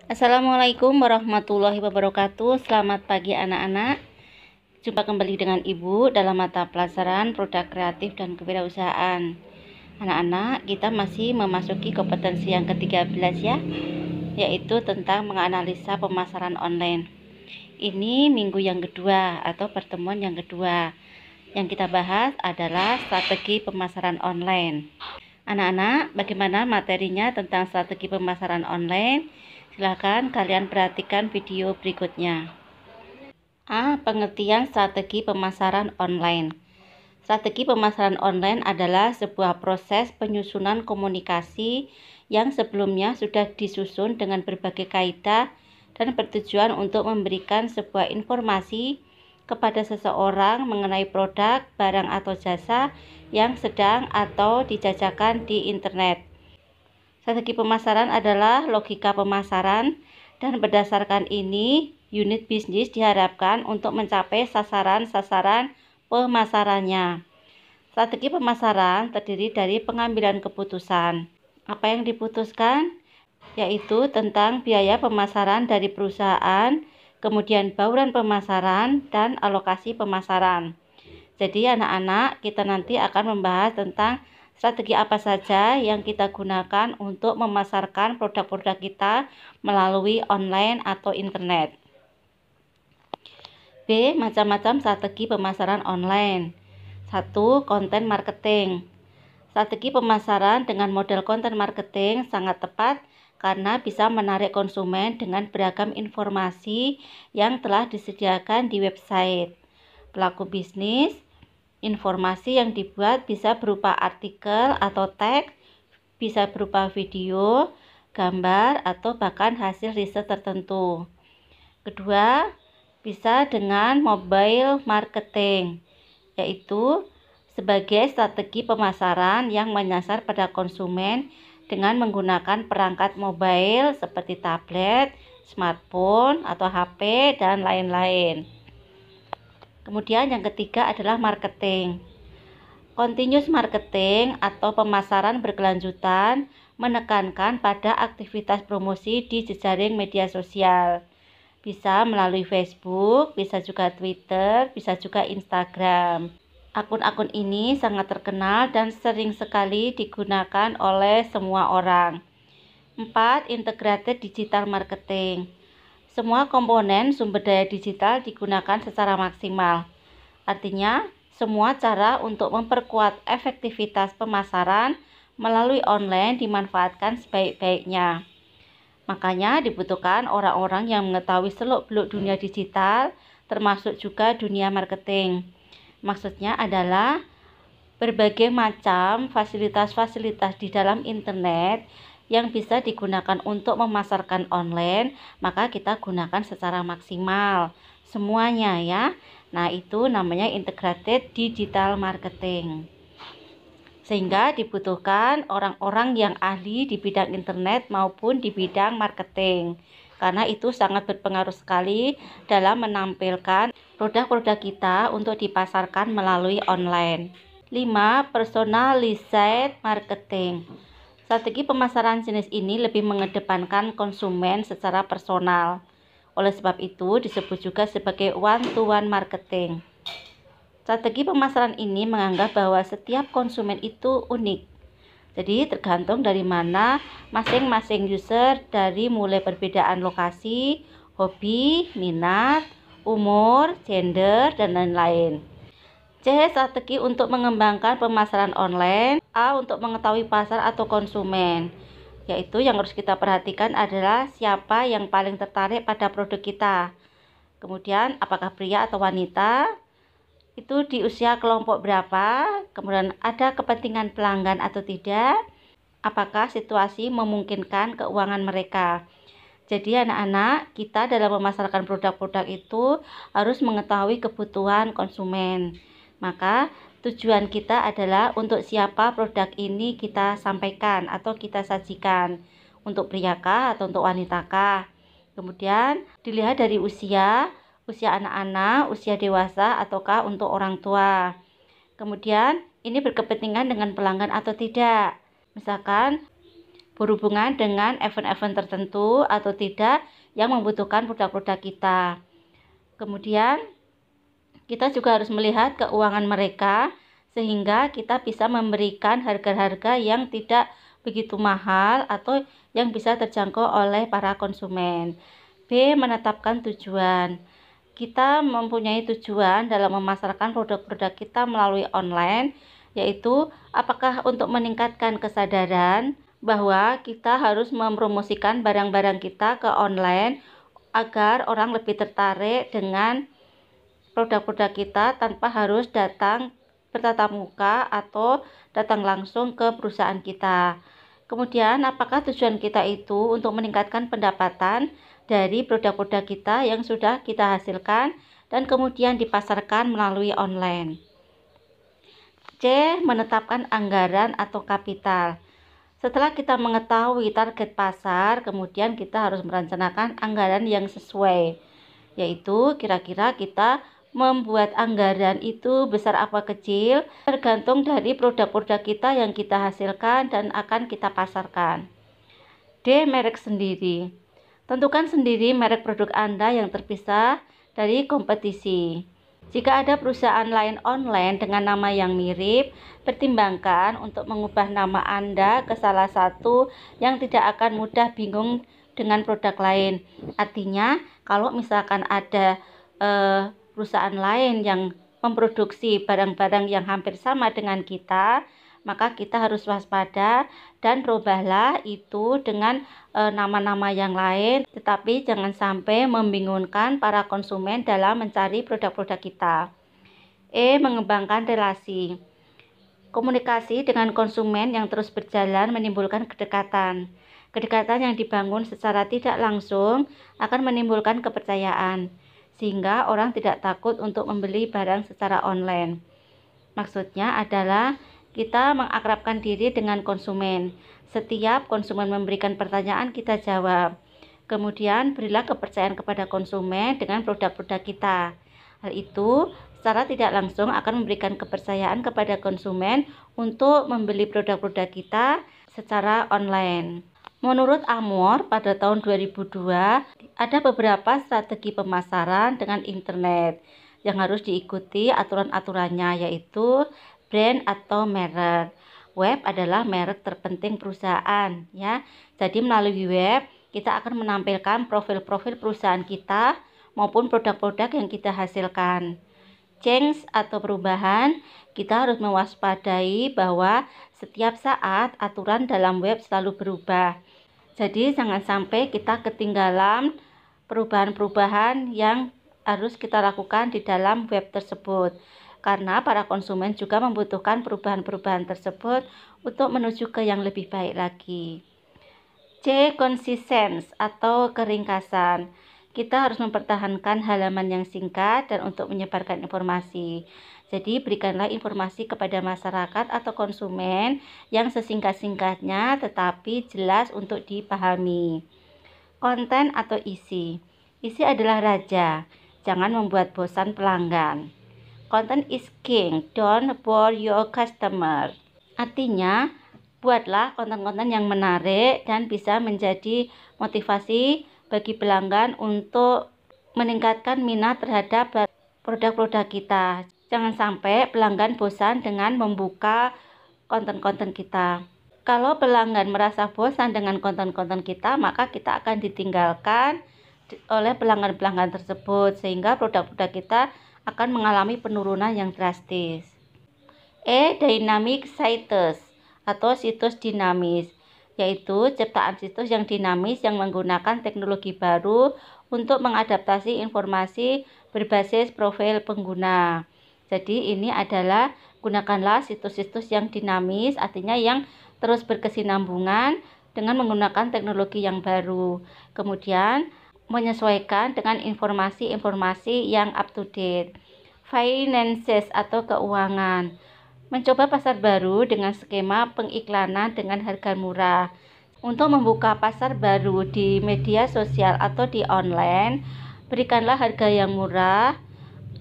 Assalamualaikum warahmatullahi wabarakatuh. Selamat pagi anak-anak. Jumpa kembali dengan Ibu dalam mata pelajaran produk kreatif dan kewirausahaan. Anak-anak, kita masih memasuki kompetensi yang ke-13 ya, yaitu tentang menganalisa pemasaran online. Ini minggu yang kedua atau pertemuan yang kedua. Yang kita bahas adalah strategi pemasaran online. Anak-anak, bagaimana materinya tentang strategi pemasaran online? Silakan kalian perhatikan video berikutnya. A. Pengertian strategi pemasaran online. Strategi pemasaran online adalah sebuah proses penyusunan komunikasi yang sebelumnya sudah disusun dengan berbagai kaidah dan bertujuan untuk memberikan sebuah informasi kepada seseorang mengenai produk, barang atau jasa yang sedang atau dijajakan di internet. Strategi pemasaran adalah logika pemasaran, dan berdasarkan ini, unit bisnis diharapkan untuk mencapai sasaran-sasaran pemasarannya. Strategi pemasaran terdiri dari pengambilan keputusan. Apa yang diputuskan? Yaitu tentang biaya pemasaran dari perusahaan, kemudian bauran pemasaran, dan alokasi pemasaran. Jadi anak-anak, kita nanti akan membahas tentang strategi apa saja yang kita gunakan untuk memasarkan produk-produk kita melalui online atau internet. B. Macam-macam strategi pemasaran online. 1. Konten marketing. Strategi pemasaran dengan model konten marketing sangat tepat karena bisa menarik konsumen dengan beragam informasi yang telah disediakan di website. Pelaku bisnis, informasi yang dibuat bisa berupa artikel atau teks, bisa berupa video, gambar, atau bahkan hasil riset tertentu. Kedua, bisa dengan mobile marketing, yaitu sebagai strategi pemasaran yang menyasar pada konsumen dengan menggunakan perangkat mobile seperti tablet, smartphone, atau HP, dan lain-lain. Kemudian yang ketiga adalah marketing. Continuous marketing atau pemasaran berkelanjutan menekankan pada aktivitas promosi di jejaring media sosial. Bisa melalui Facebook, bisa juga Twitter, bisa juga Instagram. Akun-akun ini sangat terkenal dan sering sekali digunakan oleh semua orang. 4. Integrated digital marketing. Semua komponen sumber daya digital digunakan secara maksimal. Artinya, semua cara untuk memperkuat efektivitas pemasaran melalui online dimanfaatkan sebaik-baiknya. Makanya dibutuhkan orang-orang yang mengetahui seluk-beluk dunia digital, termasuk juga dunia marketing. Maksudnya adalah berbagai macam fasilitas-fasilitas di dalam internet yang bisa digunakan untuk memasarkan online, maka kita gunakan secara maksimal semuanya ya. Nah, itu namanya integrated digital marketing. Sehingga dibutuhkan orang-orang yang ahli di bidang internet maupun di bidang marketing. Karena itu sangat berpengaruh sekali dalam menampilkan produk-produk kita untuk dipasarkan melalui online. 5. Personalized marketing. Strategi pemasaran jenis ini lebih mengedepankan konsumen secara personal. Oleh sebab itu disebut juga sebagai one-to-one marketing. Strategi pemasaran ini menganggap bahwa setiap konsumen itu unik. Jadi tergantung dari mana masing-masing user, dari mulai perbedaan lokasi, hobi, minat, umur, gender, dan lain-lain. C. Strategi untuk mengembangkan pemasaran online. A. Untuk mengetahui pasar atau konsumen, yaitu yang harus kita perhatikan adalah siapa yang paling tertarik pada produk kita. Kemudian apakah pria atau wanita, itu di usia kelompok berapa, kemudian ada kepentingan pelanggan atau tidak, apakah situasi memungkinkan keuangan mereka. Jadi anak-anak, kita dalam memasarkan produk-produk itu harus mengetahui kebutuhan konsumen. Maka tujuan kita adalah untuk siapa produk ini kita sampaikan atau kita sajikan. Untuk priakah atau untuk wanitakah. Kemudian dilihat dari usia anak-anak, usia dewasa, ataukah untuk orang tua. Kemudian ini berkepentingan dengan pelanggan atau tidak. Misalkan berhubungan dengan event-event tertentu atau tidak yang membutuhkan produk-produk kita. Kemudian kita juga harus melihat keuangan mereka sehingga kita bisa memberikan harga-harga yang tidak begitu mahal atau yang bisa terjangkau oleh para konsumen. B. Menetapkan tujuan. Kita mempunyai tujuan dalam memasarkan produk-produk kita melalui online, yaitu apakah untuk meningkatkan kesadaran bahwa kita harus mempromosikan barang-barang kita ke online agar orang lebih tertarik dengan produk-produk kita tanpa harus datang bertatap muka atau datang langsung ke perusahaan kita. Kemudian, apakah tujuan kita itu untuk meningkatkan pendapatan dari produk-produk kita yang sudah kita hasilkan dan kemudian dipasarkan melalui online. C. Menetapkan anggaran atau kapital. Setelah kita mengetahui target pasar, kemudian kita harus merencanakan anggaran yang sesuai, yaitu kira-kira kita membuat anggaran itu besar apa kecil tergantung dari produk-produk kita yang kita hasilkan dan akan kita pasarkan. D. Merek sendiri. Tentukan sendiri merek produk Anda yang terpisah dari kompetisi. Jika ada perusahaan lain online dengan nama yang mirip, pertimbangkan untuk mengubah nama Anda ke salah satu yang tidak akan mudah bingung dengan produk lain. Artinya, kalau misalkan ada perusahaan lain yang memproduksi barang-barang yang hampir sama dengan kita, maka kita harus waspada dan rubahlah itu dengan nama-nama yang lain, tetapi jangan sampai membingungkan para konsumen dalam mencari produk-produk kita. E. Mengembangkan relasi. Komunikasi dengan konsumen yang terus berjalan menimbulkan kedekatan. Kedekatan yang dibangun secara tidak langsung akan menimbulkan kepercayaan, sehingga orang tidak takut untuk membeli barang secara online. Maksudnya adalah kita mengakrabkan diri dengan konsumen. Setiap konsumen memberikan pertanyaan, kita jawab. Kemudian berilah kepercayaan kepada konsumen dengan produk-produk kita. Hal itu secara tidak langsung akan memberikan kepercayaan kepada konsumen untuk membeli produk-produk kita secara online. Menurut Amor, pada tahun 2002 ada beberapa strategi pemasaran dengan internet yang harus diikuti aturan-aturannya, yaitu brand atau merek. Web adalah merek terpenting perusahaan, ya. Jadi melalui web kita akan menampilkan profil-profil perusahaan kita maupun produk-produk yang kita hasilkan. Change atau perubahan, kita harus mewaspadai bahwa setiap saat aturan dalam web selalu berubah. Jadi jangan sampai kita ketinggalan perubahan-perubahan yang harus kita lakukan di dalam web tersebut. Karena para konsumen juga membutuhkan perubahan-perubahan tersebut untuk menuju ke yang lebih baik lagi. C. Consistence atau keringkasan. Kita harus mempertahankan halaman yang singkat dan untuk menyebarkan informasi. Jadi berikanlah informasi kepada masyarakat atau konsumen yang sesingkat-singkatnya tetapi jelas untuk dipahami. Konten atau isi. Isi adalah raja. Jangan membuat bosan pelanggan. Content is king, don't bore your customer. Artinya, buatlah konten-konten yang menarik dan bisa menjadi motivasi bagi pelanggan untuk meningkatkan minat terhadap produk-produk kita. Jangan sampai pelanggan bosan dengan membuka konten-konten kita. Kalau pelanggan merasa bosan dengan konten-konten kita, maka kita akan ditinggalkan oleh pelanggan-pelanggan tersebut sehingga produk-produk kita akan mengalami penurunan yang drastis. E. Dynamic sites atau situs dinamis, yaitu ciptaan situs yang dinamis yang menggunakan teknologi baru untuk mengadaptasi informasi berbasis profil pengguna. Jadi ini adalah gunakanlah situs-situs yang dinamis, artinya yang terus berkesinambungan dengan menggunakan teknologi yang baru. Kemudian menyesuaikan dengan informasi-informasi yang up to date. Finances atau keuangan. Mencoba pasar baru dengan skema pengiklanan dengan harga murah. Untuk membuka pasar baru di media sosial atau di online, berikanlah harga yang murah.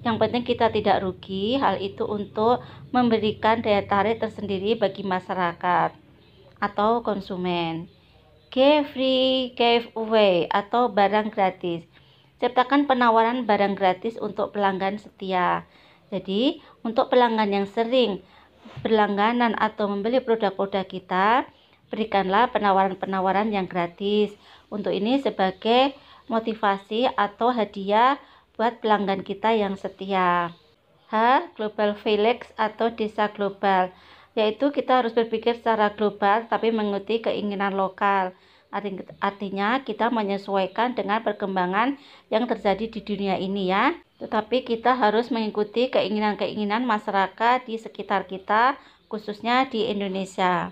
Yang penting kita tidak rugi. Hal itu untuk memberikan daya tarik tersendiri bagi masyarakat atau konsumen. Give free giveaway atau barang gratis. Ciptakan penawaran barang gratis untuk pelanggan setia. Jadi, untuk pelanggan yang sering berlangganan atau membeli produk-produk kita, berikanlah penawaran-penawaran yang gratis. Untuk ini sebagai motivasi atau hadiah buat pelanggan kita yang setia. Global Village atau desa global, yaitu kita harus berpikir secara global tapi mengikuti keinginan lokal. Artinya kita menyesuaikan dengan perkembangan yang terjadi di dunia ini ya. Tetapi kita harus mengikuti keinginan-keinginan masyarakat di sekitar kita, khususnya di Indonesia.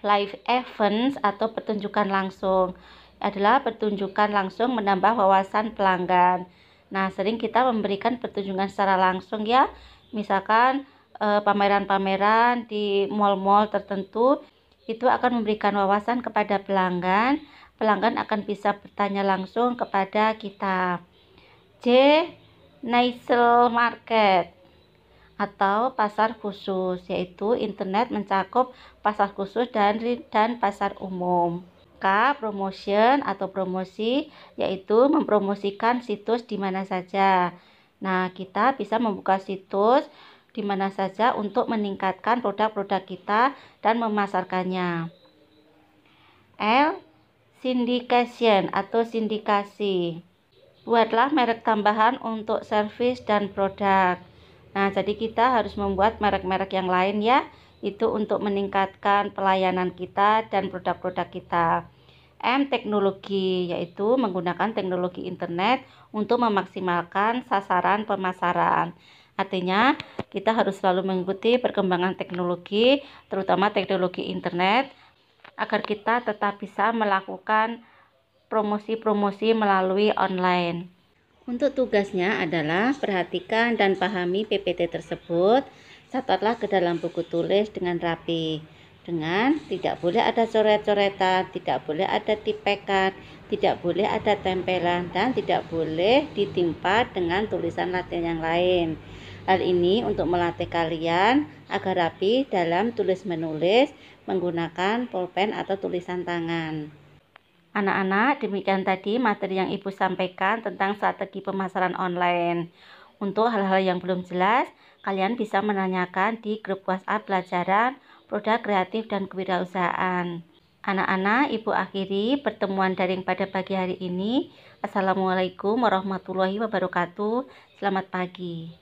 Live events atau pertunjukan langsung adalah pertunjukan langsung menambah wawasan pelanggan. Nah, sering kita memberikan pertunjukan secara langsung ya, misalkan pameran-pameran di mall-mall tertentu, itu akan memberikan wawasan kepada pelanggan. Pelanggan akan bisa bertanya langsung kepada kita. Niche market atau pasar khusus, yaitu internet mencakup pasar khusus dan pasar umum. Promotion atau promosi, yaitu mempromosikan situs di mana saja. Nah, kita bisa membuka situs di mana saja untuk meningkatkan produk-produk kita dan memasarkannya. Syndication atau sindikasi. Buatlah merek tambahan untuk servis dan produk. Nah, jadi kita harus membuat merek-merek yang lain ya, itu untuk meningkatkan pelayanan kita dan produk-produk kita. Teknologi, yaitu menggunakan teknologi internet untuk memaksimalkan sasaran pemasaran. Artinya, kita harus selalu mengikuti perkembangan teknologi, terutama teknologi internet, agar kita tetap bisa melakukan promosi-promosi melalui online. Untuk tugasnya adalah perhatikan dan pahami PPT tersebut, catatlah ke dalam buku tulis dengan rapi. Dengan tidak boleh ada coret-coretan, tidak boleh ada tipekan, tidak boleh ada tempelan, dan tidak boleh ditimpa dengan tulisan Latin yang lain. Hal ini untuk melatih kalian agar rapi dalam tulis-menulis menggunakan pulpen atau tulisan tangan. Anak-anak, demikian tadi materi yang Ibu sampaikan tentang strategi pemasaran online. Untuk hal-hal yang belum jelas, kalian bisa menanyakan di grup WhatsApp pelajaran produk kreatif dan kewirausahaan. Anak-anak, Ibu akhiri pertemuan daring pada pagi hari ini. Assalamualaikum warahmatullahi wabarakatuh. Selamat pagi.